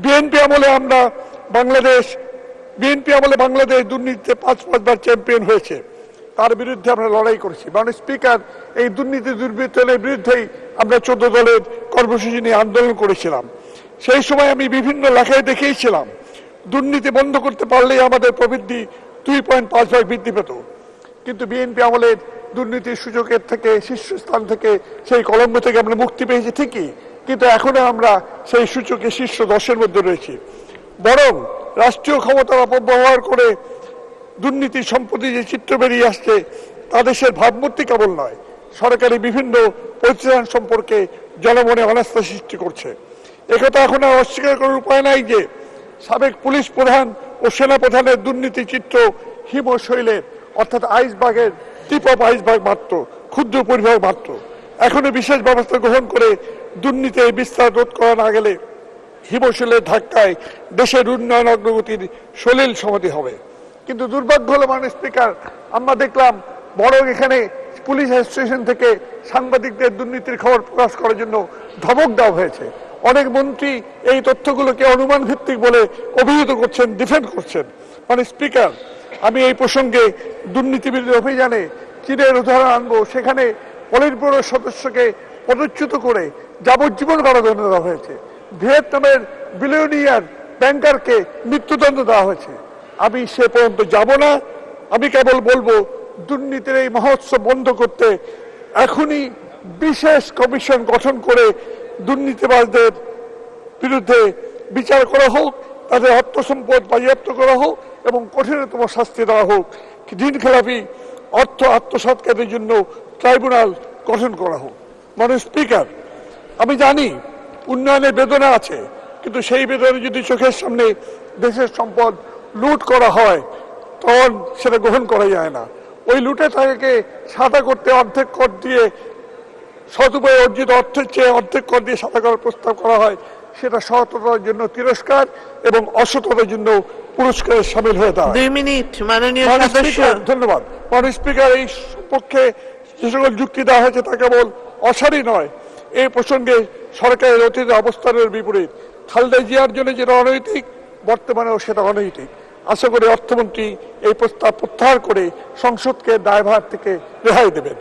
BNP আমলে বাংলাদেশ দুর্নীতিতে 5 বার champion হয়েছে, তার বিরুদ্ধে আমরা লড়াই করেছি। মাননীয় স্পিকার, এই দুর্নীতি দুর্বৃত্তের বিরুদ্ধেই আমরা 14 দলের কর্মসূচি নিয়ে আন্দোলন করেছিলাম। সেই সময় আমি বিভিন্ন লেখায় দেখিয়েছিলাম দুর্নীতি বন্ধ করতে পারলেই আমাদের প্রবৃদ্ধি 2.5 ভাগ বৃদ্ধি পেত। কিন্তু বিএনপি আমলের দুর্নীতির সূচকের থেকে, শীর্ষস্থান থেকে, সেই কলঙ্ক থেকে আমরা মুক্তি পেয়েছি ঠিকই, কিন্তু এখনো আমরা সেই সূচকে শীর্ষ 10-এর মধ্যে রয়েছি। বরং রাষ্ট্রীয় ক্ষমতার অপব্যবহার করে দুর্নীতি সম্পত্তি যে চিত্র বেরিয়ে আসছে, তা দেশের ভাবমূর্তি কেবল নয়, সরকারি বিভিন্ন প্রতিষ্ঠান সম্পর্কে জনমনে অনাস্থা সৃষ্টি করছে। একথা এখন আর অস্বীকার করার উপায় নাই যে সাবেক পুলিশ প্রধান ও সেনা প্রধানের দুর্নীতি চিত্র হিমশৈলের, অর্থাৎ আইসবার্গের টিপ অফ আইসবার্গ মাত্র, ক্ষুদ্র পরিভাগ মাত্র। এখনো বিশেষ ব্যবস্থা গ্রহণ করে দুর্নীতির বিস্তার রোধ করা না গেলে হিমশৈলের ধাক্কায় দেশের উন্নয়ন অগ্রগতির সলিল সমাধি হবে। কিন্তু দুর্ভাগ্য হলো মাননীয় স্পিকার, আমরা দেখলাম বরং এখানে পুলিশ অ্যাসোসিয়েশন থেকে সাংবাদিকদের দুর্নীতির খবর প্রকাশ করার জন্য ধমক দেওয়া হয়েছে। অনেক মন্ত্রী এই তথ্যগুলোকে অনুমান ভিত্তিক বলে অভিহিত করছেন, ডিফেন্ড করছেন। মাননীয় স্পিকার, আমি এই প্রসঙ্গে দুর্নীতি বিরোধী অভিযানে চীনের উদাহরণ আনবো। সেখানে পলিট ব্যুরোর সদস্যকে পদচ্যুত করে যাবজ্জীবন কারাদণ্ড দেওয়া হয়েছে। ভিয়েতনামের বিলিয়নিয়ার ব্যাংকারকে মৃত্যুদণ্ড দেওয়া হয়েছে। আমি সে পর্যন্ত যাব না। আমি কেবল বলবো, দুর্নীতির এই মহোৎসব বন্ধ করতে এখনই বিশেষ কমিশন গঠন করে দুর্নীতিবাজদের বিরুদ্ধে বিচার করা হোক, তাদের অর্থ সম্পদ বাজেয়াপ্ত করা হোক এবং কঠিনতম শাস্তি দেওয়া হোক। ঋণ খেলাপি অর্থ আত্মসাৎকারীর জন্য ট্রাইব্যুনাল গঠন করা হোক। মাননীয় স্পিকার, আমি জানি উন্নয়নের বেদনা আছে, কিন্তু সেই বেদনা যদি চোখের সামনে দেশের সম্পদ লুট করা হয় তখন সেটা গ্রহণ করা যায় না। ওই লুটে তাকে সাদা করতে অর্ধেক কর দিয়ে, সদুপায়ে অর্জিত অর্থের চেয়ে অর্ধেক কর দিয়ে সাদা করার প্রস্তাব করা হয়, সেটা সততার জন্য তিরস্কার এবং অসততার জন্য পুরস্কারের সামিল হয়ে দাঁড়ায়। 2 মিনিট মাননীয় সদস্য। ধন্যবাদ। মাননীয় স্পিকার, এই পক্ষে যে সকল যুক্তি দেওয়া হয়েছে তা কেবল অসারই নয়, এই প্রসঙ্গে সরকারের অতীত অবস্থানের বিপরীত। খালেদা জিয়ার জন্য যেটা অনৈতিক, বর্তমানেও সেটা অনৈতিক। আশা করি অর্থমন্ত্রী এই প্রস্তাব প্রত্যাহার করে সংসদকে দায়ভার থেকে রেহাই দেবেন।